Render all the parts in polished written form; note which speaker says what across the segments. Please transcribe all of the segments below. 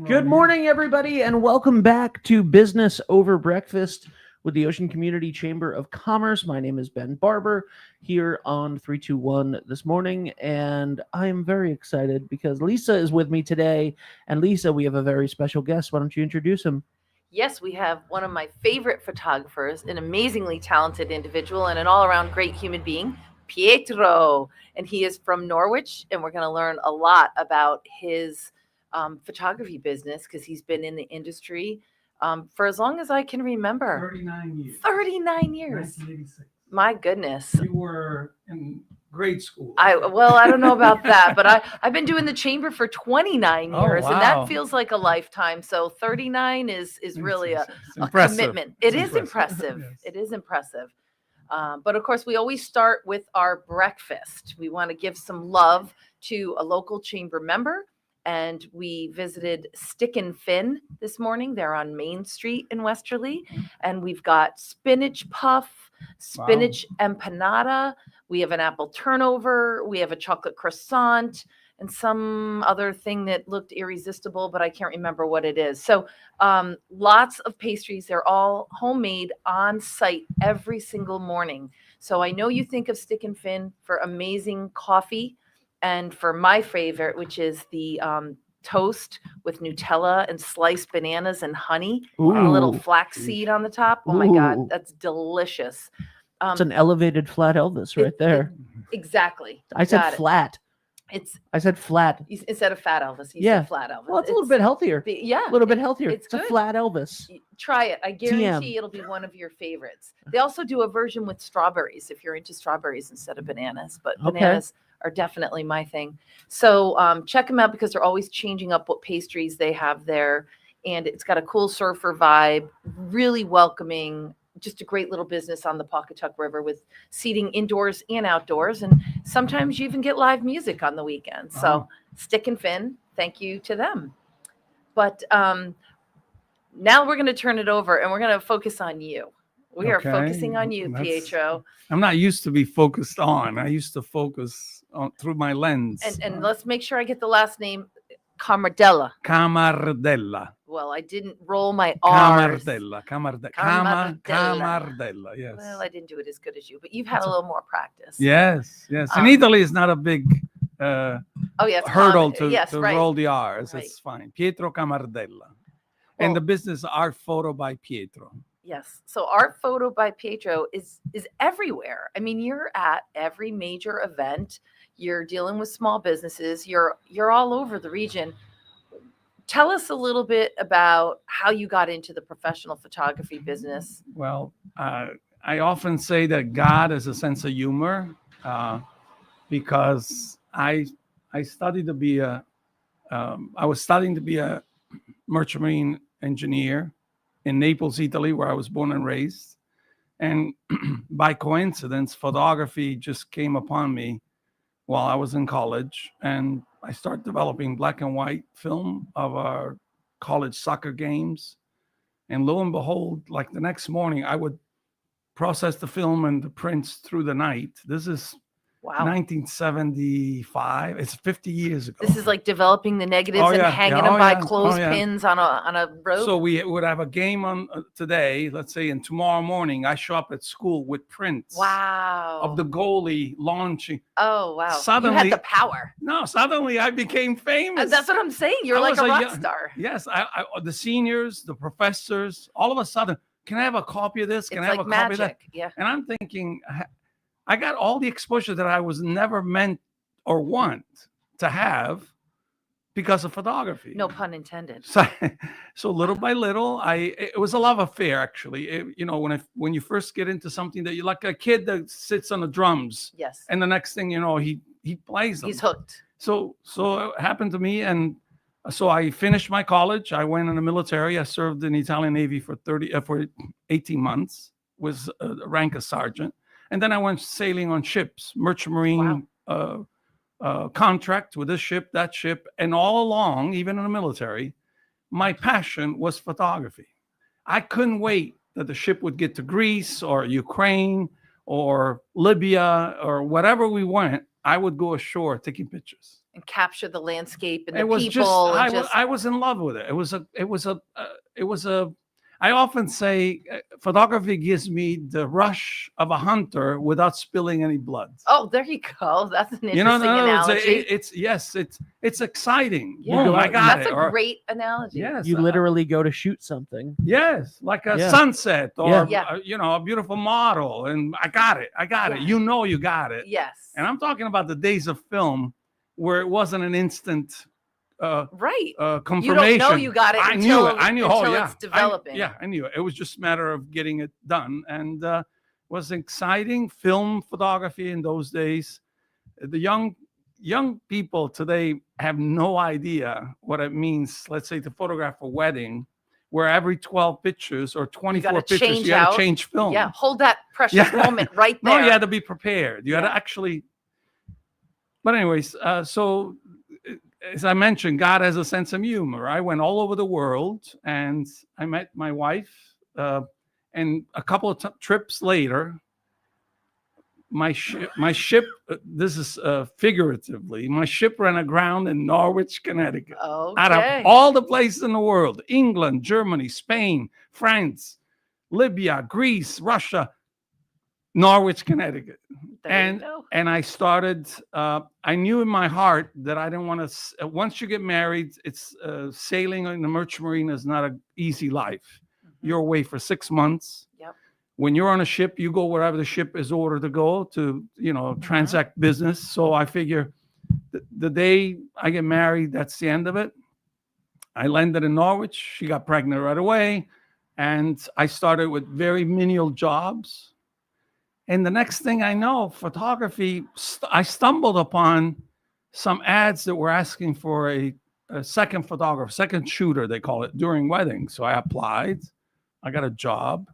Speaker 1: Good morning, everybody, and welcome back to Business Over Breakfast with the Ocean Community Chamber of Commerce. My name is Ben Barber here on 321 this morning, and I am very excited because Lisa is with me today. And Lisa, we have a very special guest. Why don't you introduce him?
Speaker 2: Yes, we have one of my favorite photographers, an amazingly talented individual, and an all-around great human being, Pietro. And he is from Norwich, and we're going to learn a lot about his photography business because he's been in the industry for as long as I can remember.
Speaker 3: 39 years.
Speaker 2: 39 years.
Speaker 3: 1986.
Speaker 2: My goodness.
Speaker 3: You were in grade school.
Speaker 2: I don't know about that, but I've been doing the chamber for 29 years, and that feels like a lifetime. So 39 is really a commitment. It is impressive.
Speaker 3: Yes.
Speaker 2: It is impressive. But of course, we always start with our breakfast. We want to give some love to a local chamber member. And we visited Stick and Fin this morning. They're on Main Street in Westerly. And we've got spinach puff, spinach empanada. We have an apple turnover. We have a chocolate croissant and some other thing that looked irresistible, but I can't remember what it is. So lots of pastries. They're all homemade on site every single morning. So I know you think of Stick and Fin for amazing coffee. And for my favorite, which is the toast with Nutella and sliced bananas and honey, and a little flax seed on the top. Oh my God, that's delicious.
Speaker 1: It's an elevated flat Elvis right there.
Speaker 2: Exactly.
Speaker 1: I said flat. I said flat.
Speaker 2: Instead of fat Elvis, you said flat Elvis.
Speaker 1: Well, it's a little bit healthier.
Speaker 2: Yeah.
Speaker 1: A little bit healthier.
Speaker 2: It's
Speaker 1: a flat Elvis.
Speaker 2: Try it. I guarantee it'll be one of your favorites. They also do a version with strawberries if you're into strawberries instead of bananas, but bananas are definitely my thing. So check them out because they're always changing up what pastries they have there. And it's got a cool surfer vibe, really welcoming, just a great little business on the Pawcatuck River with seating indoors and outdoors. And sometimes you even get live music on the weekend. So Stick and Fin, thank you to them. But now we're going to turn it over and we're going to focus on you. We are focusing on you, Pietro.
Speaker 3: I'm not used to be focused on. I used to focus on through my lens.
Speaker 2: And let's make sure I get the last name, Camardella.
Speaker 3: Camardella.
Speaker 2: Well, I didn't roll my R's.
Speaker 3: Camardella, yes.
Speaker 2: Well, I didn't do it as good as you, but you've had a little more practice.
Speaker 3: Yes. In Italy, it's not a big hurdle to roll the R's. Right. It's fine. Pietro Camardella. And the business Artphoto by Pietro.
Speaker 2: Yes. So Artphoto by Pietro is everywhere. I mean, you're at every major event. You're dealing with small businesses. You're all over the region. Tell us a little bit about how you got into the professional photography business.
Speaker 3: Well, I often say that God has a sense of humor because I studied to be I was studying to be a merchant marine engineer in Naples, Italy, where I was born and raised. And by coincidence, photography just came upon me while I was in college. And I started developing black and white film of our college soccer games. And lo and behold, like the next morning, I would process the film and the prints through the night. This is 1975. It's 50 years ago.
Speaker 2: This is like developing the negatives and hanging them by clothespins on a rope.
Speaker 3: So we would have a game on today, let's say, and tomorrow morning I show up at school with prints.
Speaker 2: Wow.
Speaker 3: Of the goalie launching.
Speaker 2: Oh wow!
Speaker 3: Suddenly,
Speaker 2: you had the power.
Speaker 3: No, suddenly I became famous.
Speaker 2: That's what I'm saying. You're like a rock star.
Speaker 3: Yes, the seniors, the professors, all of a sudden, can I have a copy of this? Can I have a copy of that?
Speaker 2: Yeah.
Speaker 3: And I'm thinking, I got all the exposure that I was never meant or want to have because of photography.
Speaker 2: No pun intended.
Speaker 3: So little by little, it was a love affair, actually. When you first get into something that you like, a kid that sits on the drums.
Speaker 2: Yes.
Speaker 3: And the next thing you know, he plays them.
Speaker 2: He's hooked.
Speaker 3: So it happened to me, and so I finished my college. I went in the military. I served in the Italian Navy for 18 months, was a rank of sergeant. And then I went sailing on ships, merchant marine contract with this ship, that ship. And all along, even in the military, my passion was photography. I couldn't wait that the ship would get to Greece or Ukraine or Libya or wherever we went. I would go ashore taking pictures.
Speaker 2: and capture the landscape and the
Speaker 3: It was
Speaker 2: people.
Speaker 3: I was in love with it. I often say photography gives me the rush of a hunter without spilling any blood.
Speaker 2: Oh, there you go. That's an interesting
Speaker 3: You know,
Speaker 2: analogy.
Speaker 3: it's exciting.
Speaker 2: Yeah,
Speaker 3: Boom, I got
Speaker 2: that's
Speaker 3: it.
Speaker 2: a great analogy.
Speaker 3: Yes,
Speaker 1: You literally go to shoot something.
Speaker 3: yes, like a
Speaker 1: Yeah.
Speaker 3: sunset or
Speaker 2: Yeah.
Speaker 3: a beautiful model, and I got it.
Speaker 2: Yeah.
Speaker 3: You know, you got it.
Speaker 2: Yes.
Speaker 3: And I'm talking about the days of film where it wasn't an instant
Speaker 2: right.
Speaker 3: confirmation.
Speaker 2: You don't know you got it
Speaker 3: I
Speaker 2: until,
Speaker 3: knew it. I knew.
Speaker 2: until
Speaker 3: Oh, yeah.
Speaker 2: it's developing.
Speaker 3: I knew it. It was just a matter of getting it done, and was exciting. Film photography in those days. The young people today have no idea what it means. Let's say to photograph a wedding, where every 12 pictures or 24 pictures you got to change film.
Speaker 2: Yeah, hold that precious moment right there.
Speaker 3: No, you had to be prepared. You had to actually. But anyways, so as I mentioned, God has a sense of humor. I went all over the world, and I met my wife. And a couple of trips later, my ship. This is figuratively. My ship ran aground in Norwich, Connecticut.
Speaker 2: Okay.
Speaker 3: Out of all the places in the world: England, Germany, Spain, France, Libya, Greece, Russia, Norwich, Connecticut. And I started, I knew in my heart that I didn't want to, once you get married, it's sailing in the merchant marine is not an easy life. Mm-hmm. You're away for 6 months.
Speaker 2: Yep.
Speaker 3: When you're on a ship, you go wherever the ship is ordered to go to, transact business. So I figure the day I get married, that's the end of it. I landed in Norwich. She got pregnant right away. And I started with very menial jobs. And the next thing I know, photography, I stumbled upon some ads that were asking for a second photographer, second shooter, they call it, during weddings. So I applied. I got a job,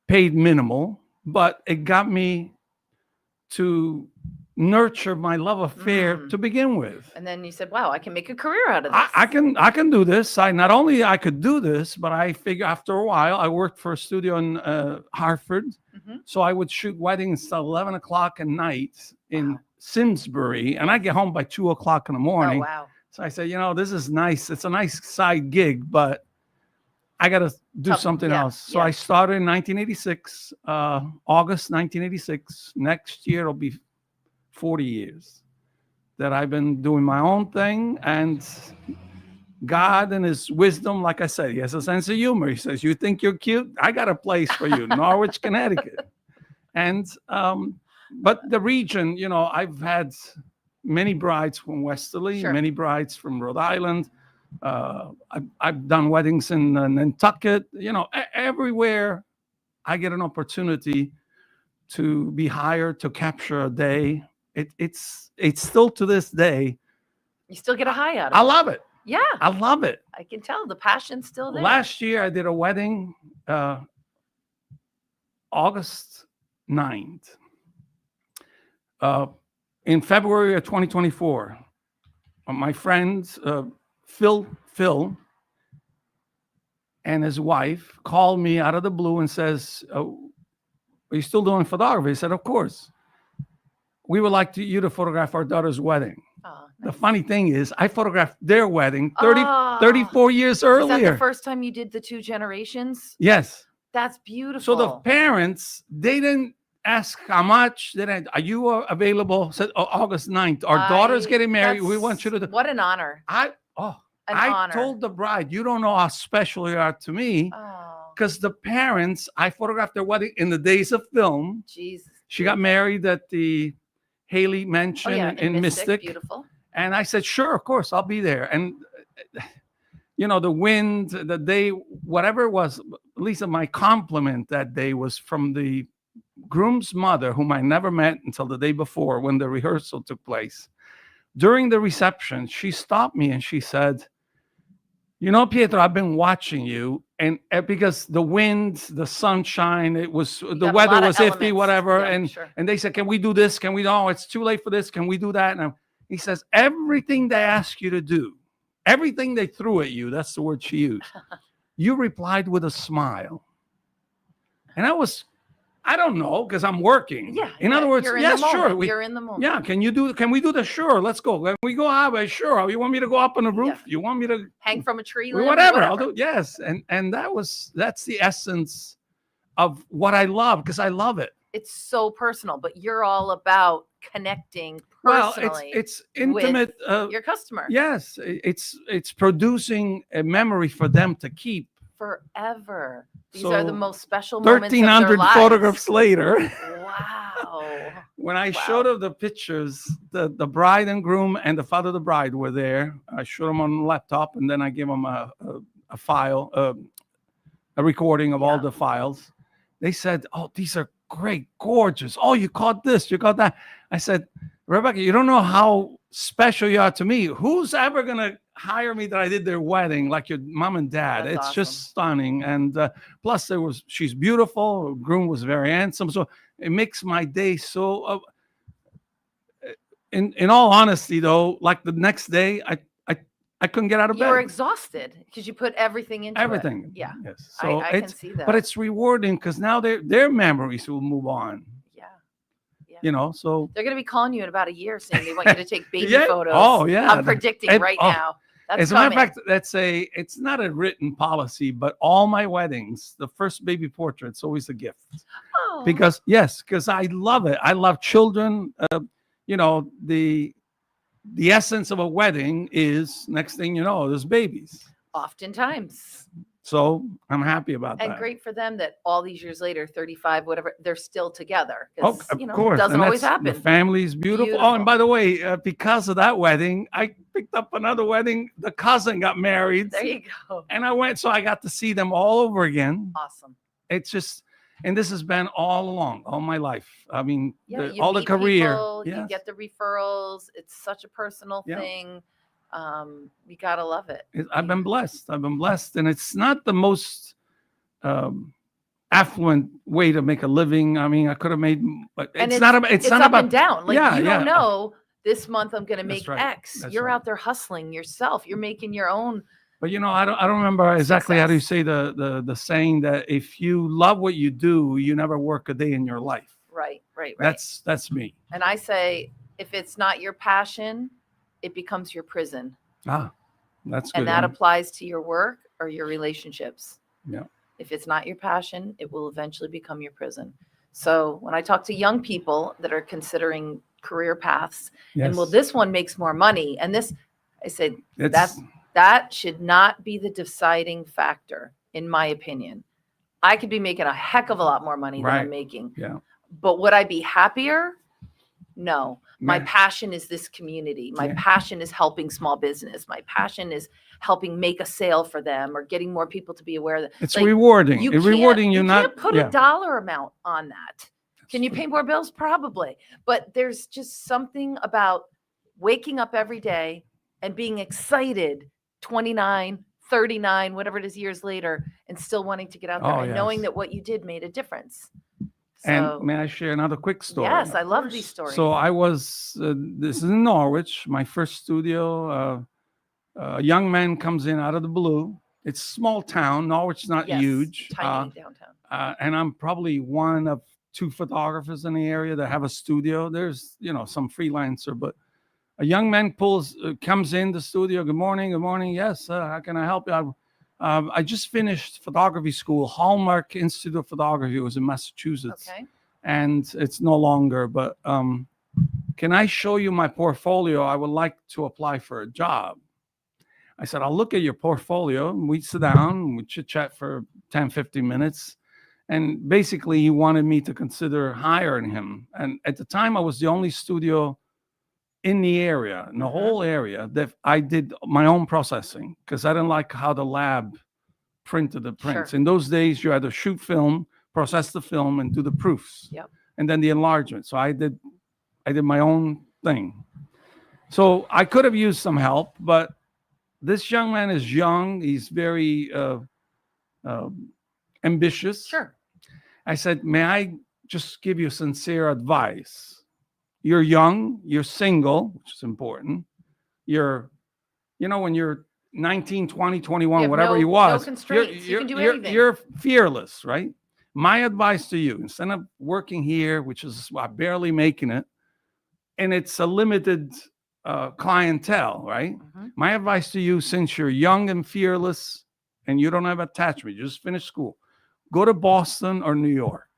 Speaker 3: paid minimal, but it got me to nurture my love affair to begin with.
Speaker 2: And then you said, wow, I can make a career out of this.
Speaker 3: I can do this. Not only I could do this, but I figure after a while, I worked for a studio in Hartford. Mm-hmm. So I would shoot weddings till 11 o'clock at night in Simsbury, and I get home by 2 o'clock in the morning.
Speaker 2: Oh, wow.
Speaker 3: So I said, this is nice. It's a nice side gig, but I got to do something else. So I started in 1986, August 1986. Next year, it'll be 40 years that I've been doing my own thing, and God in his wisdom, like I said, he has a sense of humor. He says, you think you're cute? I got a place for you, Norwich, Connecticut. And, but the region, I've had many brides from Westerly, many brides from Rhode Island. I've done weddings in Nantucket, everywhere I get an opportunity to be hired to capture a day. It's still to this day.
Speaker 2: You still get a high out of it.
Speaker 3: I love it.
Speaker 2: Yeah.
Speaker 3: I love it.
Speaker 2: I can tell the passion's still there.
Speaker 3: Last year I did a wedding, August 9th. In February of 2024, my friends, Phil and his wife called me out of the blue and says, are you still doing photography? I said, of course. We would like you to photograph our daughter's wedding. Oh, nice. The funny thing is, I photographed their wedding 34 years earlier.
Speaker 2: Is that the first time you did the two generations?
Speaker 3: Yes.
Speaker 2: That's beautiful.
Speaker 3: So the parents, they didn't ask how much. Are you available? Said August 9th. Our daughter's getting married. We want you to.
Speaker 2: What an honor.
Speaker 3: I told the bride, you don't know how special you are to me. Because the parents, I photographed their wedding in the days of film.
Speaker 2: Jesus.
Speaker 3: She got married at the Haley Mansion in Mystic.
Speaker 2: Beautiful.
Speaker 3: And I said, sure, of course, I'll be there. And, the wind, the day, whatever it was, Lisa, my compliment that day was from the groom's mother, whom I never met until the day before when the rehearsal took place. During the reception, she stopped me and she said, Pietro, I've been watching you, and because the wind, the sunshine, the weather was iffy, whatever. Yeah, and they said, can we do this? Can we? No, it's too late for this. Can we do that? And he says, everything they ask you to do, everything they threw at you, that's the word she used. You replied with a smile. And I don't know, because I'm working.
Speaker 2: Yeah.
Speaker 3: In other words,
Speaker 2: you're in
Speaker 3: yes,
Speaker 2: the
Speaker 3: sure.
Speaker 2: moment. You're in the moment.
Speaker 3: Yeah. Can we do the? Sure. Let's go. Can we go highway? Sure. You want me to go up on the roof?
Speaker 2: Yeah.
Speaker 3: You want me to
Speaker 2: Hang from a tree limb?
Speaker 3: whatever. I'll do. Yes. And that's the essence of what I love, because I love it.
Speaker 2: It's so personal, but you're all about connecting
Speaker 3: Well,
Speaker 2: personally
Speaker 3: it's intimate.
Speaker 2: with your customer
Speaker 3: Yes. It's producing a memory for them to keep.
Speaker 2: forever. These
Speaker 3: So,
Speaker 2: are the most special moments of their
Speaker 3: 1,300
Speaker 2: lives.
Speaker 3: photographs later.
Speaker 2: Wow.
Speaker 3: When I
Speaker 2: Wow.
Speaker 3: showed her the pictures, the bride and groom and the father of the bride were there. I showed them on the laptop, and then I gave them a file, a recording of all
Speaker 2: Yeah.
Speaker 3: the files. They said, "Oh, these are great, gorgeous. Oh, you caught this, you caught that." I said, "Rebecca, you don't know how special you are to me. Who's ever going to hire me that I did their wedding like your mom and dad?"
Speaker 2: That's
Speaker 3: It's
Speaker 2: awesome.
Speaker 3: just stunning. And plus, she's beautiful. The groom was very handsome. So it makes my day so. In all honesty, though, like the next day, I couldn't get out of bed.
Speaker 2: You were exhausted because you put everything into
Speaker 3: Everything.
Speaker 2: it. Yeah.
Speaker 3: Yes. So
Speaker 2: I can see that.
Speaker 3: but it's rewarding because now their memories will move on.
Speaker 2: Yeah. Yeah.
Speaker 3: You know, so
Speaker 2: They're going to be calling you in about a year saying they want you to take baby
Speaker 3: Yeah.
Speaker 2: photos.
Speaker 3: Oh, yeah.
Speaker 2: I'm predicting right now. That's
Speaker 3: as a matter of
Speaker 2: coming.
Speaker 3: fact, it's not a written policy, but all my weddings, the first baby portrait's always a gift.
Speaker 2: Oh.
Speaker 3: Because I love it. I love children. You know, the essence of a wedding is, next thing you know, there's babies.
Speaker 2: Oftentimes.
Speaker 3: So I'm happy about that.
Speaker 2: And great for them that all these years later, 35, whatever, they're still together.
Speaker 3: Oh, of course.
Speaker 2: It doesn't
Speaker 3: And
Speaker 2: always
Speaker 3: The
Speaker 2: happen.
Speaker 3: family's beautiful. Oh, and by the way, because of that wedding, I picked up another wedding. The cousin got married.
Speaker 2: There you go.
Speaker 3: And I went, so I got to see them all over again.
Speaker 2: Awesome.
Speaker 3: It's just, and this has been all along, all my life. I mean,
Speaker 2: Yeah,
Speaker 3: all the
Speaker 2: meet
Speaker 3: career.
Speaker 2: people,
Speaker 3: Yes.
Speaker 2: You get the referrals. It's such a personal
Speaker 3: Yeah.
Speaker 2: thing. You got to love it.
Speaker 3: I've been blessed. And it's not the most affluent way to make a living. I mean, I could have made, but it's not about, it's not
Speaker 2: up
Speaker 3: about
Speaker 2: and down. Like
Speaker 3: yeah,
Speaker 2: you
Speaker 3: yeah.
Speaker 2: don't know this month I'm going to make
Speaker 3: That's right.
Speaker 2: X.
Speaker 3: That's
Speaker 2: You're
Speaker 3: right.
Speaker 2: out there hustling yourself. You're making your own.
Speaker 3: But I don't remember exactly how do you
Speaker 2: Success.
Speaker 3: say the saying that if you love what you do, you never work a day in your life.
Speaker 2: Right.
Speaker 3: That's me.
Speaker 2: And I say, if it's not your passion, it becomes your prison.
Speaker 3: Ah, that's good.
Speaker 2: And that applies to your work or your relationships.
Speaker 3: Yeah.
Speaker 2: If it's not your passion, it will eventually become your prison. So when I talk to young people that are considering career paths,
Speaker 3: Yes.
Speaker 2: and well, this one makes more money, and this, I said,
Speaker 3: It's-
Speaker 2: that should not be the deciding factor, in my opinion. I could be making a heck of a lot more money than I'm
Speaker 3: Right.
Speaker 2: making.
Speaker 3: Yeah.
Speaker 2: But would I be happier? No. My
Speaker 3: Yeah.
Speaker 2: passion is this community. My
Speaker 3: Yeah.
Speaker 2: passion is helping small business. My passion is helping make a sale for them or getting more people to be aware that
Speaker 3: It's
Speaker 2: like,
Speaker 3: rewarding.
Speaker 2: you
Speaker 3: It's
Speaker 2: can't-
Speaker 3: rewarding.
Speaker 2: you
Speaker 3: not
Speaker 2: can't put
Speaker 3: yeah.
Speaker 2: a dollar amount on that. Can you pay more bills? Probably. But there's just something about waking up every day and being excited 29, 39, whatever it is years later, and still wanting to get out there
Speaker 3: Oh,
Speaker 2: and knowing
Speaker 3: yes.
Speaker 2: that what you did made a difference. So,
Speaker 3: And may I share another quick story?
Speaker 2: yes, I love these stories.
Speaker 3: So I was, this is in Norwich, my first studio. A young man comes in out of the blue. It's a small town. Norwich not
Speaker 2: Yes,
Speaker 3: huge.
Speaker 2: tiny downtown.
Speaker 3: And I'm probably one of 2 photographers in the area that have a studio. There's, some freelancer, but a young man comes in the studio. Good morning. Yes, how can I help you? I just finished photography school, Hallmark Institute of Photography. It was in Massachusetts.
Speaker 2: Okay.
Speaker 3: And it's no longer, but can I show you my portfolio? I would like to apply for a job. I said, I'll look at your portfolio. And we sit down, we chit chat for 10, 15 minutes. And basically he wanted me to consider hiring him. And at the time I was the only studio in the area, in the whole area, that I did my own processing because I didn't like how the lab printed the prints.
Speaker 2: Sure.
Speaker 3: In those days, you had to shoot film, process the film, and do the proofs.
Speaker 2: Yep.
Speaker 3: And then the enlargement. So I did my own thing. So I could have used some help, but this young man is young. He's very ambitious.
Speaker 2: Sure.
Speaker 3: I said, may I just give you sincere advice? You're young, you're single, which is important. You're, when you're 19, 20, 21,
Speaker 2: You have
Speaker 3: whatever
Speaker 2: no-
Speaker 3: he was,
Speaker 2: no constraints. You can do anything.
Speaker 3: You're fearless, right? my advice to you, instead of working here, which is barely making it, and it's a limited clientele, right?
Speaker 2: Mhm.
Speaker 3: My advice to you, since you're young and fearless and you don't have attachment, you just finished school, go to Boston or New York.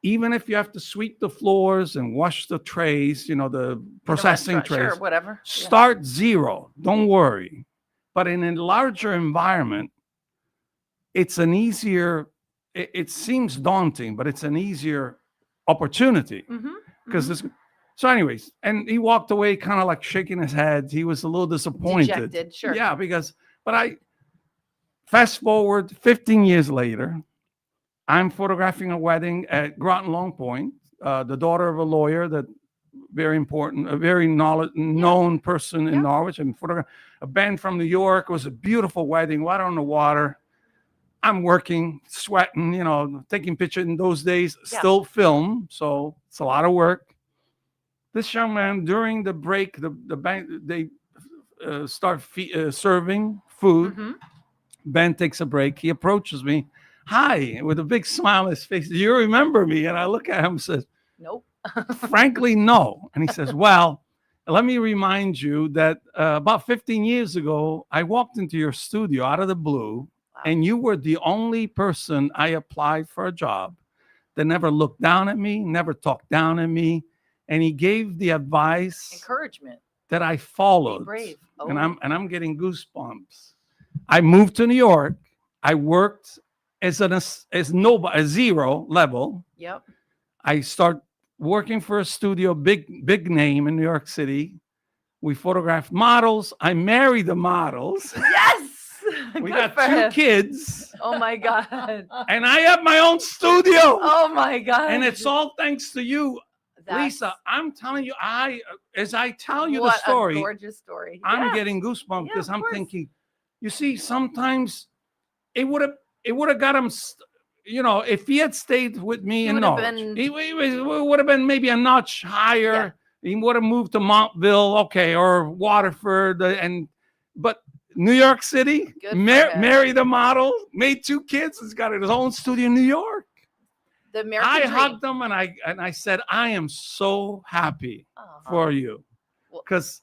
Speaker 3: Even if you have to sweep the floors and wash the trays, the
Speaker 2: In a
Speaker 3: processing
Speaker 2: restaurant,
Speaker 3: trays,
Speaker 2: sure, whatever. Yeah.
Speaker 3: start zero. Don't worry. But in a larger environment, it's an easier, it seems daunting, but it's an easier opportunity.
Speaker 2: Mhm,
Speaker 3: Because
Speaker 2: mhm.
Speaker 3: so anyways, and he walked away kind of like shaking his head. He was a little disappointed.
Speaker 2: Dejected, sure.
Speaker 3: Yeah, but I fast forward 15 years later, I'm photographing a wedding at Groton Long Point, the daughter of a lawyer that very important, a very known person in
Speaker 2: Yeah.
Speaker 3: Norwich, and photograph a band from New York. It was a beautiful wedding, right on the water. I'm working, sweating, taking pictures. In those days,
Speaker 2: Yeah.
Speaker 3: still film, so it's a lot of work. This young man, during the break, the bank, they start serving food.
Speaker 2: Mhm.
Speaker 3: Ben takes a break. He approaches me, hi, with a big smile on his face. Do you remember me? And I look at him and says,
Speaker 2: Nope.
Speaker 3: frankly, no. And he says, well, let me remind you that about 15 years ago, I walked into your studio out of the blue,
Speaker 2: Wow.
Speaker 3: and you were the only person I applied for a job that never looked down at me, never talked down at me. And he gave the advice,
Speaker 2: Encouragement.
Speaker 3: that I followed.
Speaker 2: Be brave. Oh.
Speaker 3: And I'm getting goosebumps. I moved to New York. I worked as a zero level.
Speaker 2: Yep.
Speaker 3: I start working for a studio, big name in New York City. We photographed models. I married the models.
Speaker 2: Yes.
Speaker 3: We
Speaker 2: Good
Speaker 3: got
Speaker 2: for
Speaker 3: 2
Speaker 2: him.
Speaker 3: kids,
Speaker 2: Oh my God.
Speaker 3: and I have my own studio.
Speaker 2: Oh my God.
Speaker 3: And it's all thanks to you,
Speaker 2: That's
Speaker 3: Lisa. I'm telling you, as I tell you the
Speaker 2: what
Speaker 3: story,
Speaker 2: a gorgeous story.
Speaker 3: I'm
Speaker 2: Yeah.
Speaker 3: getting goosebumps
Speaker 2: Yeah,
Speaker 3: because
Speaker 2: of
Speaker 3: I'm
Speaker 2: course.
Speaker 3: thinking, you see, sometimes it would have got him. If he had stayed with me
Speaker 2: He
Speaker 3: in
Speaker 2: would have
Speaker 3: Norwich,
Speaker 2: been-
Speaker 3: he would have been maybe a notch higher. He would have moved to Montville, okay, or Waterford, but New York City,
Speaker 2: Good for him.
Speaker 3: married a model, made 2 kids, has got his own studio in New York.
Speaker 2: The American
Speaker 3: I
Speaker 2: dream.
Speaker 3: hugged him and I said, I am so happy
Speaker 2: Uh-huh.
Speaker 3: for you,
Speaker 2: Well-
Speaker 3: because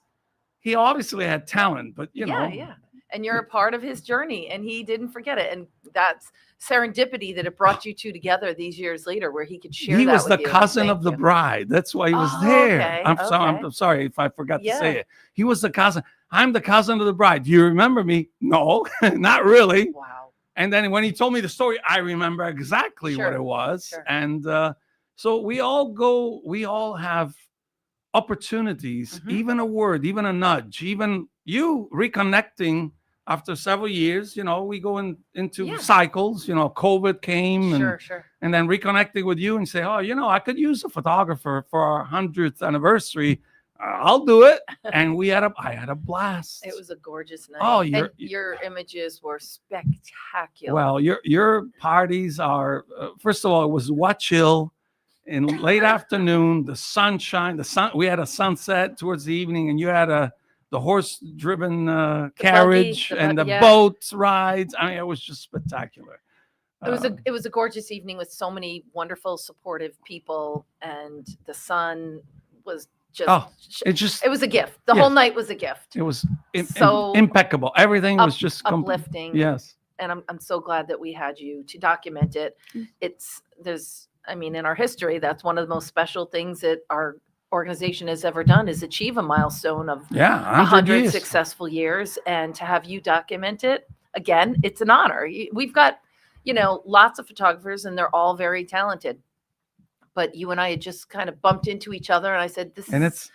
Speaker 3: he obviously had talent, but
Speaker 2: Yeah. And you're a part of his journey, and he didn't forget it. And that's serendipity that it brought you two together these years later, where he could share
Speaker 3: he
Speaker 2: that
Speaker 3: was
Speaker 2: with
Speaker 3: the
Speaker 2: you.
Speaker 3: cousin
Speaker 2: Thank
Speaker 3: of the
Speaker 2: you.
Speaker 3: bride. That's why he was
Speaker 2: Oh,
Speaker 3: there.
Speaker 2: okay,
Speaker 3: I'm sorry if I forgot to say
Speaker 2: Yeah.
Speaker 3: it. He was the cousin. I'm the cousin of the bride. Do you remember me? No, not really.
Speaker 2: Wow.
Speaker 3: And then when he told me the story, I remember exactly what
Speaker 2: Sure,
Speaker 3: it was.
Speaker 2: sure.
Speaker 3: And so we all have opportunities,
Speaker 2: Mhm.
Speaker 3: even a word, even a nudge, even you reconnecting after several years. We go into
Speaker 2: Yeah.
Speaker 3: cycles. COVID came,
Speaker 2: Sure.
Speaker 3: and then reconnecting with you and say, oh, I could use a photographer for our 100th anniversary. I'll do it. And I had a blast.
Speaker 2: It was a gorgeous night.
Speaker 3: Oh,
Speaker 2: and your images were spectacular.
Speaker 3: Well, your parties are, first of all, it was what chill in late afternoon, the sunshine, we had a sunset towards the evening, and you had the horse-driven carriage and the boat rides. I mean, it was just spectacular.
Speaker 2: It was a gorgeous evening with so many wonderful, supportive people, and the sun was just. It was a gift. The whole night was a gift.
Speaker 3: It was
Speaker 2: so
Speaker 3: impeccable. Everything was just
Speaker 2: uplifting.
Speaker 3: Yes.
Speaker 2: And I'm so glad that we had you to document it. In our history, that's one of the most special things that our organization has ever done, is achieve a milestone of 100 successful years. And to have you document it, again, it's an honor. We've got, lots of photographers, and they're all very talented. But you and I had just kind of bumped into each other, and I said, "This is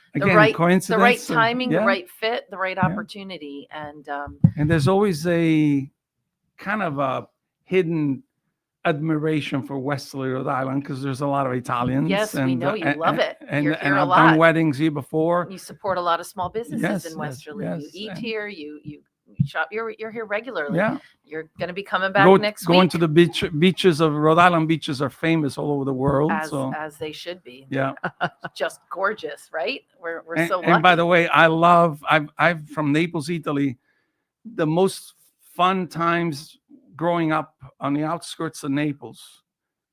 Speaker 3: coincidence,
Speaker 2: the right timing, the right fit, the right opportunity." And
Speaker 3: there's always a kind of a hidden admiration for Westerly, Rhode Island, because there's a lot of Italians.
Speaker 2: Yes, we know you love it.
Speaker 3: And
Speaker 2: You're here a
Speaker 3: I've
Speaker 2: lot.
Speaker 3: done weddings here before.
Speaker 2: You support a lot of small businesses in Westerly.
Speaker 3: Yes,
Speaker 2: you eat here. You shop. You're here regularly.
Speaker 3: Yeah.
Speaker 2: You're going to be coming back next week.
Speaker 3: Going to the beaches of Rhode Island. Beaches are famous all over the world.
Speaker 2: As they should be.
Speaker 3: Yeah.
Speaker 2: Just gorgeous, right? We're so lucky.
Speaker 3: And by the way, I've from Naples, Italy, the most fun times growing up on the outskirts of Naples,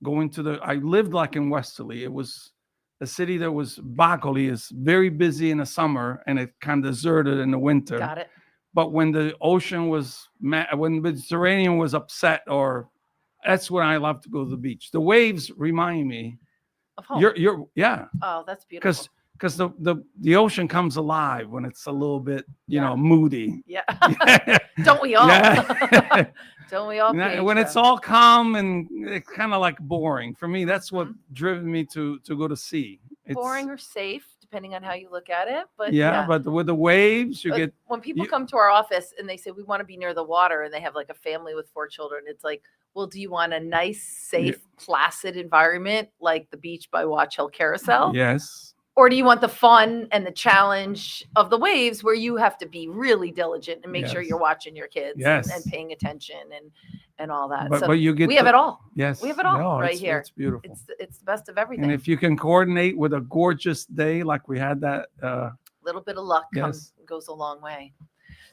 Speaker 3: I lived like in Westerly. It was a city that was Bacoli is very busy in the summer and it kind of deserted in the winter.
Speaker 2: Got it.
Speaker 3: But when the ocean was, when the Mediterranean was upset, that's when I love to go to the beach. The waves remind me.
Speaker 2: Of home.
Speaker 3: Yeah.
Speaker 2: Oh, that's beautiful.
Speaker 3: Because the ocean comes alive when it's a little bit, moody.
Speaker 2: Yeah. Don't we all?
Speaker 3: Yeah.
Speaker 2: Don't we all?
Speaker 3: When it's all calm and it's kind of like boring. For me, that's what driven me to go to sea. It's
Speaker 2: boring or safe, depending on how you look at it. But
Speaker 3: but with the waves,
Speaker 2: when people come to our office and they say we want to be near the water and they have like a family with 4 children, it's like, well, do you want a nice, safe, placid environment like the beach by Watch Hill Carousel?
Speaker 3: Yes.
Speaker 2: Or do you want the fun and the challenge of the waves where you have to be really diligent and make sure you're watching your kids and paying attention and all that?
Speaker 3: But you get
Speaker 2: we have it all.
Speaker 3: Yes.
Speaker 2: We have it all right here.
Speaker 3: It's beautiful.
Speaker 2: It's the best of everything.
Speaker 3: And if you can coordinate with a gorgeous day like we had that.
Speaker 2: Little bit of luck goes a long way.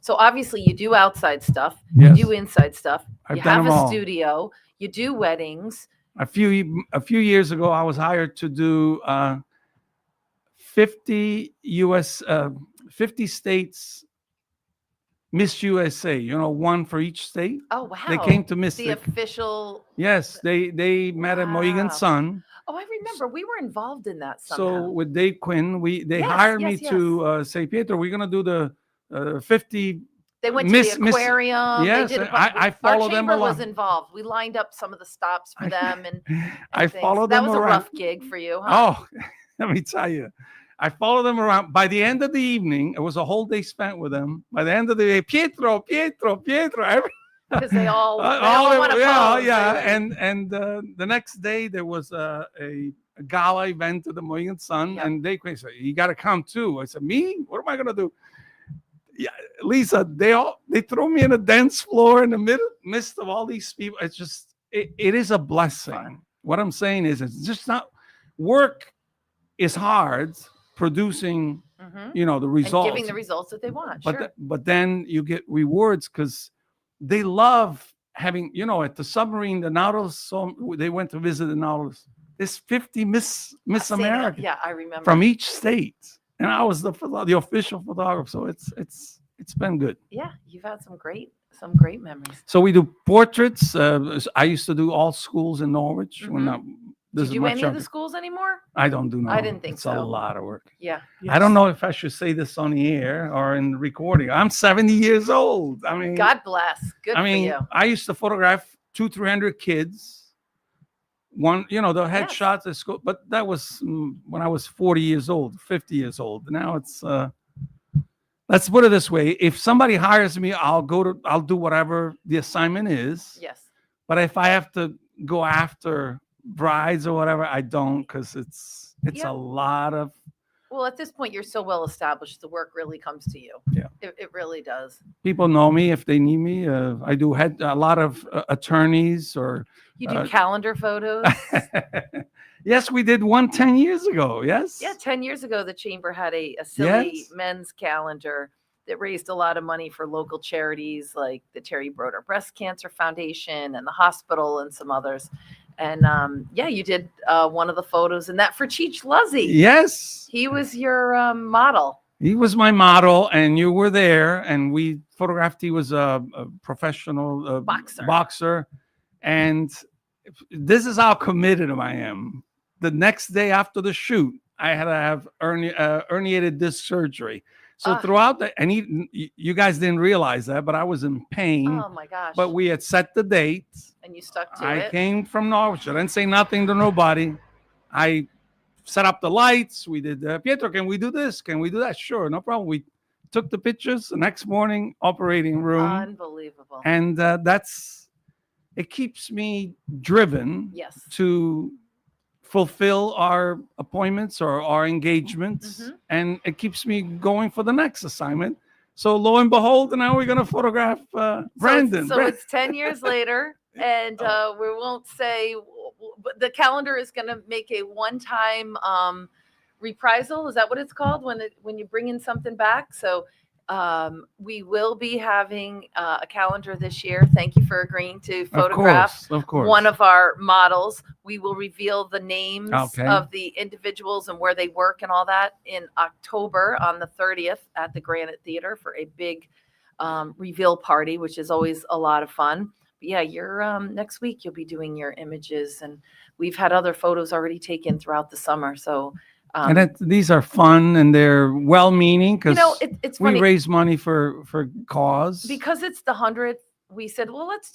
Speaker 2: So obviously you do outside stuff.
Speaker 3: Yes.
Speaker 2: You do inside stuff.
Speaker 3: I've
Speaker 2: you
Speaker 3: done
Speaker 2: have
Speaker 3: them
Speaker 2: a
Speaker 3: all.
Speaker 2: studio. You do weddings.
Speaker 3: A few years ago, I was hired to do 50 states Miss USA, one for each state.
Speaker 2: Oh, wow.
Speaker 3: They came to Miss
Speaker 2: the official.
Speaker 3: Yes, they met at Mohegan Sun.
Speaker 2: Oh, I remember. We were involved in that somehow.
Speaker 3: So with Dave Quinn, they hired me to say, Pietro, we're going to do the 50.
Speaker 2: They went to the aquarium.
Speaker 3: Yes,
Speaker 2: they did
Speaker 3: I followed them along.
Speaker 2: Our chamber was involved. We lined up some of the stops for them. And
Speaker 3: I followed them around.
Speaker 2: That was a rough gig for you, huh?
Speaker 3: Oh, let me tell you. I followed them around. By the end of the evening, it was a whole day spent with them. By the end of the day, Pietro.
Speaker 2: Because they all want to pose.
Speaker 3: And the next day there was a gala event at the Mohegan Sun, and they said, "You got to come too." I said, "Me? What am I gonna do?" Yeah, Lisa, they throw me in a dance floor in the midst of all these people. It's just it is a blessing.
Speaker 2: Fun.
Speaker 3: What I'm saying is, it's just not work is hard. Producing, the results,
Speaker 2: and giving the results that they want.
Speaker 3: But then you get rewards because they love having, at the submarine, the Nautilus. So they went to visit the Nautilus. There's 50 Miss America.
Speaker 2: Yeah, I remember
Speaker 3: from each state, and I was the official photographer. So it's been good.
Speaker 2: Yeah, you've had some great memories.
Speaker 3: So we do portraits. I used to do all schools in Norwich.
Speaker 2: Do you do any of the schools anymore?
Speaker 3: I don't do no.
Speaker 2: I didn't think so.
Speaker 3: It's a lot of work.
Speaker 2: Yeah.
Speaker 3: Yes. I don't know if I should say this on the air or in the recording. I'm 70 years old. I mean,
Speaker 2: God bless. Good for you.
Speaker 3: I used to photograph 200-300 kids. The headshots at school, but that was when I was 40 years old, 50 years old. Now it's let's put it this way. If somebody hires me, I'll do whatever the assignment is.
Speaker 2: Yes.
Speaker 3: But if I have to go after brides or whatever, I don't, because it's a lot of.
Speaker 2: Well, at this point, you're so well established, the work really comes to you.
Speaker 3: Yeah,
Speaker 2: it really does.
Speaker 3: People know me if they need me. I do a lot of attorneys or.
Speaker 2: You do calendar photos.
Speaker 3: Yes, we did one 10 years ago. Yes.
Speaker 2: Yeah, 10 years ago, the chamber had a silly men's calendar that raised a lot of money for local charities like the Terry Broder Breast Cancer Foundation and the hospital and some others. And you did one of the photos in that for Cheech Luzzy.
Speaker 3: Yes.
Speaker 2: He was your model.
Speaker 3: He was my model, and you were there, and we photographed. He was a professional boxer. And this is how committed I am. The next day after the shoot, I had to have herniated disc surgery. So throughout and you guys didn't realize that, but I was in pain.
Speaker 2: Oh my gosh.
Speaker 3: But we had set the date.
Speaker 2: And you stuck to it.
Speaker 3: I came from Norwich. I didn't say nothing to nobody. I set up the lights. We did, Pietro, can we do this? Can we do that? Sure, no problem. We took the pictures the next morning, operating room.
Speaker 2: Unbelievable.
Speaker 3: And it keeps me driven to fulfill our appointments or our engagements, and it keeps me going for the next assignment. So lo and behold, now we're going to photograph Brandon.
Speaker 2: So it's 10 years later, and we won't say, but the calendar is going to make a one-time reprisal. Is that what it's called when you bring in something back? So We will be having a calendar this year. Thank you for agreeing to photograph
Speaker 3: Of course.
Speaker 2: one of our models. We will reveal the names
Speaker 3: Okay.
Speaker 2: of the individuals and where they work and all that in October on the 30th at the Granite Theater for a big reveal party, which is always a lot of fun. But yeah, you're next week you'll be doing your images, and we've had other photos already taken throughout the summer. So
Speaker 3: and these are fun and they're well-meaning because
Speaker 2: it's
Speaker 3: we
Speaker 2: funny.
Speaker 3: raise money for cause.
Speaker 2: Because it's the 100th, we said, well, let's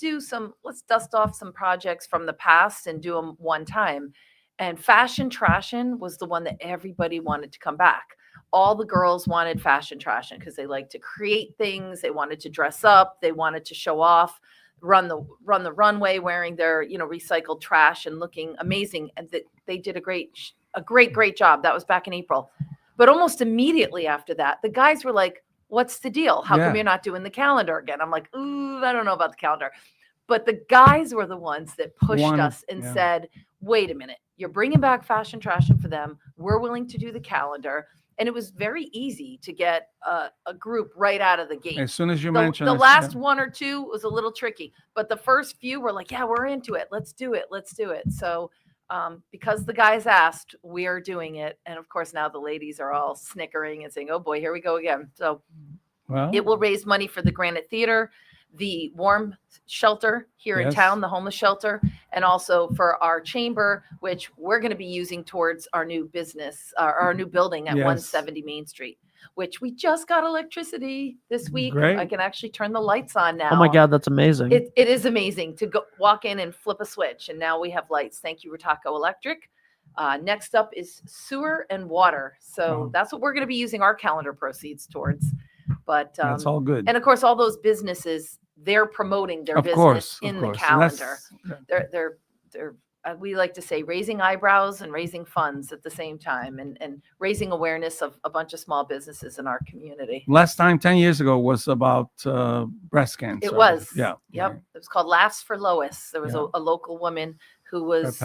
Speaker 2: dust off some projects from the past and do them one time. And Fashion Trashin' was the one that everybody wanted to come back. All the girls wanted Fashion Trashin' because they like to create things. They wanted to dress up. They wanted to show off, run the runway wearing their, recycled trash and looking amazing. And they did a great job. That was back in April. But almost immediately after that, the guys were like, what's the deal? How come you're not doing the calendar again? I'm like, ooh, I don't know about the calendar. But the guys were the ones that pushed us and said, wait a minute, you're bringing back Fashion Trashin' for them. We're willing to do the calendar. And it was very easy to get a group right out of the gate.
Speaker 3: As soon as you mentioned
Speaker 2: the last one or two was a little tricky, but the first few were like, yeah, we're into it. Let's do it. So because the guys asked, we are doing it. And of course, now the ladies are all snickering and saying, oh boy, here we go again. So it will raise money for the Granite Theater, the warm shelter here in town, the homeless shelter, and also for our chamber, which we're going to be using towards our new business, our new building at 170 Main Street, which we just got electricity this week.
Speaker 3: Great.
Speaker 2: I can actually turn the lights on now.
Speaker 1: Oh my God, that's amazing.
Speaker 2: It is amazing to go walk in and flip a switch, and now we have lights. Thank you, Rataco Electric. Next up is sewer and water. So that's what we're going to be using our calendar proceeds towards. But
Speaker 3: that's all good.
Speaker 2: And of course, all those businesses, they're promoting their business in the calendar. They're we like to say raising eyebrows and raising funds at the same time, and raising awareness of a bunch of small businesses in our community.
Speaker 3: Last time, 10 years ago, was about breast cancer.
Speaker 2: It was.
Speaker 3: Yeah.
Speaker 2: Yep. It was called Laughs for Lois. There was a local woman who was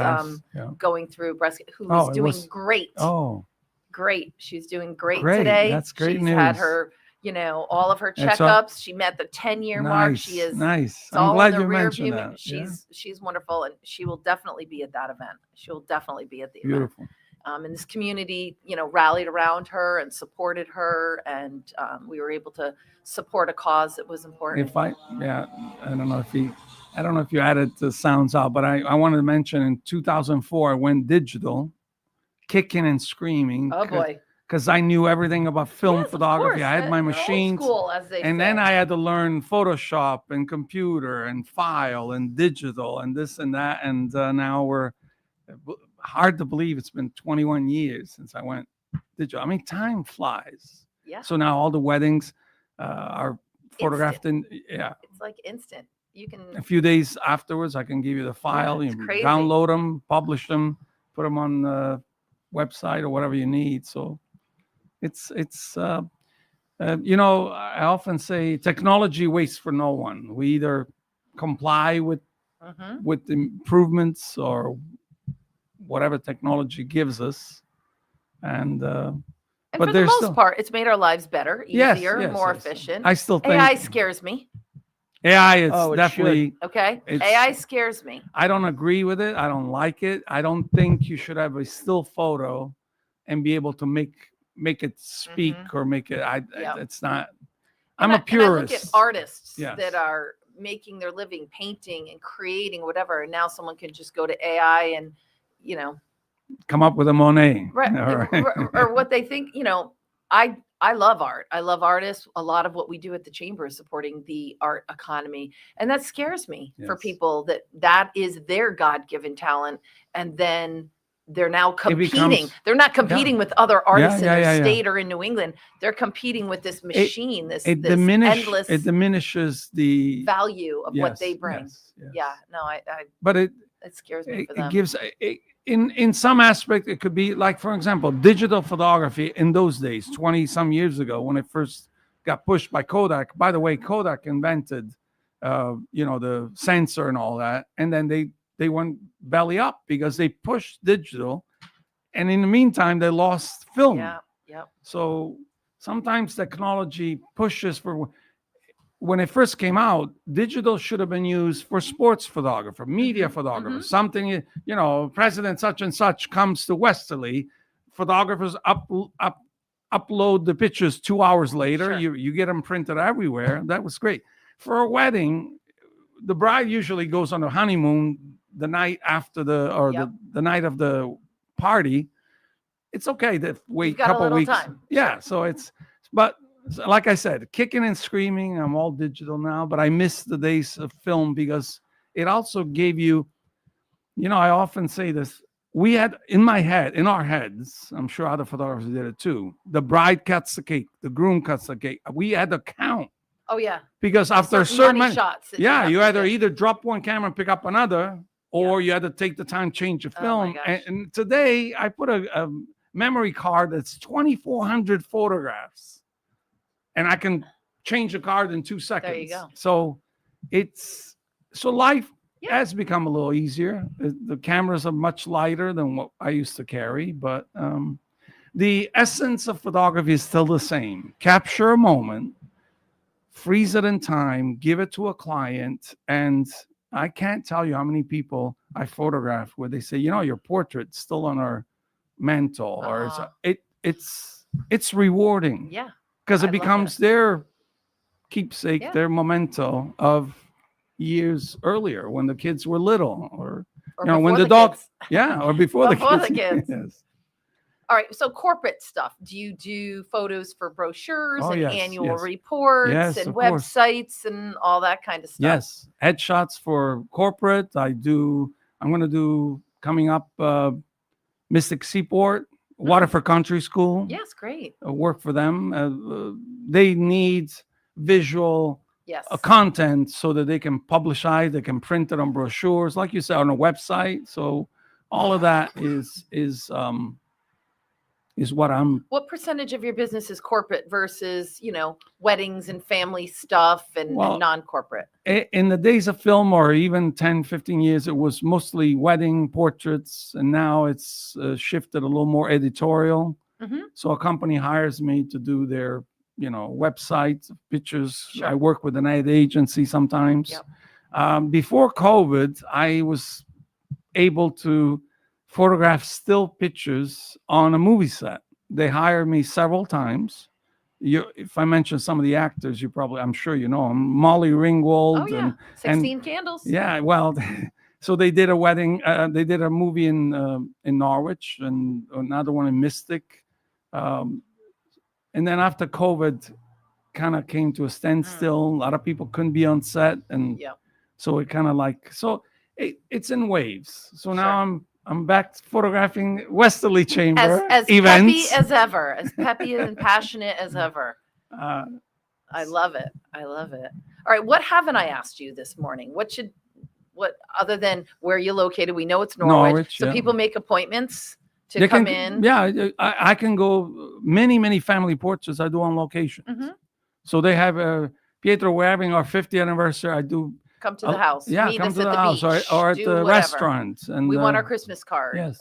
Speaker 2: going through breast, who was doing great.
Speaker 3: Oh,
Speaker 2: great. She's doing great today.
Speaker 3: That's great
Speaker 2: She's
Speaker 3: news.
Speaker 2: Had her, all of her checkups. She met the 10-year mark. She is
Speaker 3: nice.
Speaker 2: I'm
Speaker 3: glad you mentioned that.
Speaker 2: She's wonderful, and she will definitely be at that event. She will definitely be at the
Speaker 3: Beautiful.
Speaker 2: event. And this community, rallied around her and supported her, and we were able to support a cause that was important.
Speaker 3: I don't know if you added the sounds out, but I wanted to mention in 2004 I went digital, kicking and screaming.
Speaker 2: Oh boy.
Speaker 3: Because I knew everything about film photography. I had my
Speaker 2: Old
Speaker 3: machines.
Speaker 2: school, as they
Speaker 3: And
Speaker 2: say.
Speaker 3: then I had to learn Photoshop and computer and file and digital and this and that. And now we're hard to believe it's been 21 years since I went digital. I mean, time flies.
Speaker 2: Yeah.
Speaker 3: So now all the weddings are photographed
Speaker 2: It's like instant. You can
Speaker 3: a few days afterwards. I can give you the file.
Speaker 2: it's
Speaker 3: You
Speaker 2: crazy.
Speaker 3: download them, publish them, put them on the website or whatever you need. So it's I often say technology waits for no one. We either comply with improvements or whatever technology gives us, and
Speaker 2: for
Speaker 3: but
Speaker 2: the
Speaker 3: there's
Speaker 2: most
Speaker 3: still
Speaker 2: part, it's made our lives better, easier, more efficient.
Speaker 3: I still think
Speaker 2: AI scares me.
Speaker 3: AI is
Speaker 1: Oh, it
Speaker 3: definitely
Speaker 2: Okay,
Speaker 3: It's-
Speaker 2: AI scares me.
Speaker 3: I don't agree with it. I don't like it. I don't think you should have a still photo and be able to make it speak or make it. It's not. I'm a purist.
Speaker 2: And I look at artists
Speaker 3: Yes.
Speaker 2: that are making their living painting and creating whatever, and now someone can just go to AI and
Speaker 3: come up with a Monet.
Speaker 2: right,
Speaker 3: All right.
Speaker 2: or what they think. I love art. I love artists. A lot of what we do at the chamber is supporting the art economy, and that scares me for
Speaker 3: Yes.
Speaker 2: people that is their God-given talent, and then they're now competing. They're not competing with other artists in their state or in New England. They're competing with this machine. This endless.
Speaker 3: It diminishes the
Speaker 2: value of what they bring.
Speaker 3: Yes.
Speaker 2: Yeah, no,
Speaker 3: But it
Speaker 2: scares me for them.
Speaker 3: gives in some aspect it could be like, for example, digital photography in those days, 20 some years ago, when it first got pushed by Kodak. By the way, Kodak invented the sensor and all that, and then they went belly up because they pushed digital, and in the meantime they lost film.
Speaker 2: Yeah, yep.
Speaker 3: So sometimes technology pushes for. When it first came out, digital should have been used for sports photographer, media photographer, something, President such and such comes to Westerly, photographers upload the pictures 2 hours later.
Speaker 2: Sure.
Speaker 3: You get them printed everywhere. That was great. For a wedding, the bride usually goes on a honeymoon the night after the night of the party. It's okay to wait a couple weeks.
Speaker 2: Time.
Speaker 3: Yeah, so but like I said, kicking and screaming, I'm all digital now, but I miss the days of film because it also gave you, I often say this, we had in our heads, I'm sure other photographers did it too, the bride cuts the cake, the groom cuts the cake. We had to count.
Speaker 2: Oh, yeah.
Speaker 3: Because after a certain
Speaker 2: many shots.
Speaker 3: you either drop one camera and pick up another, or you had to take the time, change the film. And today I put a memory card that's 2,400 photographs. And I can change the card in 2 seconds.
Speaker 2: There you go.
Speaker 3: So life has become a little easier. The cameras are much lighter than what I used to carry, but the essence of photography is still the same. Capture a moment, freeze it in time, give it to a client, and I can't tell you how many people I photograph where they say, your portrait's still on our mantle, or it's rewarding.
Speaker 2: Yeah.
Speaker 3: Because it becomes their keepsake, their memento of years earlier when the kids were little, or when the dog, or before the kids. Yes.
Speaker 2: All right. So corporate stuff. Do you do photos for brochures and annual reports and websites and all that kind of stuff?
Speaker 3: Yes. Headshots for corporate. I'm going to do coming up Mystic Seaport. Waterford Country School.
Speaker 2: Yes, great.
Speaker 3: Work for them. They need visual content so that they can publicize, they can print it on brochures, like you said, on a website. So all of that is what I'm.
Speaker 2: What percentage of your business is corporate versus, weddings and family stuff and non-corporate?
Speaker 3: In the days of film, or even 10, 15 years, it was mostly wedding portraits. And now it's shifted a little more editorial. So a company hires me to do their, websites, pictures. Sure. I work with an ad agency sometimes. Before COVID, I was able to photograph still pictures on a movie set. They hired me several times. If I mention some of the actors, I'm sure you know them. Molly Ringwald.
Speaker 2: Oh, yeah. 16 Candles.
Speaker 3: Yeah, well, so they did a wedding. They did a movie in Norwich and another one in Mystic. And then after COVID kind of came to a standstill, a lot of people couldn't be on set. And so it kind of it's in waves. So now I'm back photographing Westerly Chamber
Speaker 2: as
Speaker 3: events.
Speaker 2: Peppy as ever, as peppy and passionate as ever. I love it. All right, what haven't I asked you this morning? What other than where you're located? We know it's Norwich, so people make appointments to come in.
Speaker 3: Yeah, I can go many family portraits I do on location. So they have Pietro, we're having our 50th anniversary. I do.
Speaker 2: Come to the house.
Speaker 3: Yeah,
Speaker 2: meet
Speaker 3: come
Speaker 2: us
Speaker 3: to
Speaker 2: at
Speaker 3: the house
Speaker 2: beach,
Speaker 3: or at the restaurant. And
Speaker 2: we want our Christmas card.
Speaker 3: Yes.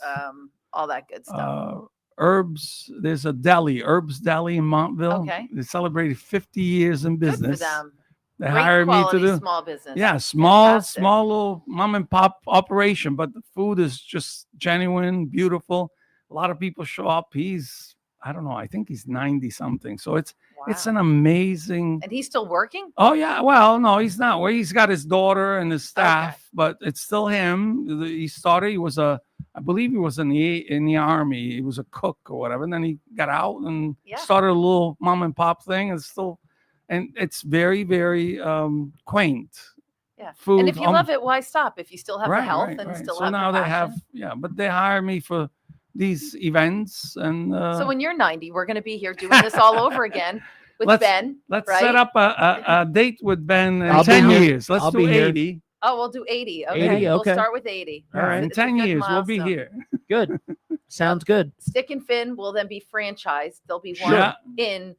Speaker 2: All that good stuff.
Speaker 3: Herbs, there's a deli, Herbs Deli in Montville.
Speaker 2: Okay.
Speaker 3: They celebrated 50 years in business.
Speaker 2: Good for them.
Speaker 3: They hired me to do
Speaker 2: small business.
Speaker 3: Yeah, small little mom and pop operation, but the food is just genuine, beautiful. A lot of people show up. I don't know, I think he's 90 something. So it's an amazing.
Speaker 2: And he's still working?
Speaker 3: Oh yeah, well, no, he's not. Well, he's got his daughter and his staff, but it's still him. He started. He was I believe he was in the army. He was a cook or whatever, and then he got out and started a little mom and pop thing. And it's very, very quaint.
Speaker 2: Yeah.
Speaker 3: Food.
Speaker 2: And if you love it, why stop? If you still have the health and still
Speaker 3: so
Speaker 2: have
Speaker 3: now
Speaker 2: the
Speaker 3: they
Speaker 2: passion.
Speaker 3: but they hire me for these events. And
Speaker 2: so when you're 90, we're going to be here doing this all over again with Ben.
Speaker 3: Let's set up a date with Ben in 10 years. Let's do 80.
Speaker 2: Oh, we'll do 80. Okay.
Speaker 1: 80,
Speaker 2: We'll start with 80.
Speaker 3: All right. In 10 years, we'll be here.
Speaker 1: Good. Sounds good.
Speaker 2: Stick and Fin will then be franchised. There'll be one in,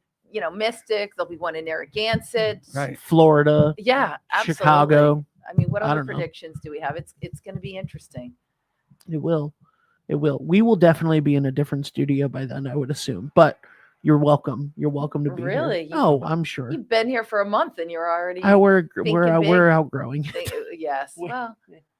Speaker 2: Mystic. There'll be one in Narragansett.
Speaker 3: Right.
Speaker 1: Florida.
Speaker 2: Yeah, absolutely.
Speaker 1: Chicago.
Speaker 2: I mean, what other predictions do we have? It's going to be interesting.
Speaker 1: It will. We will definitely be in a different studio by then, I would assume. But You're welcome. You're welcome to be
Speaker 2: Really?
Speaker 1: here. Oh, I'm sure.
Speaker 2: You've been here for a month and you're already
Speaker 1: We're
Speaker 2: big.
Speaker 1: outgrowing.
Speaker 2: Yes. Well,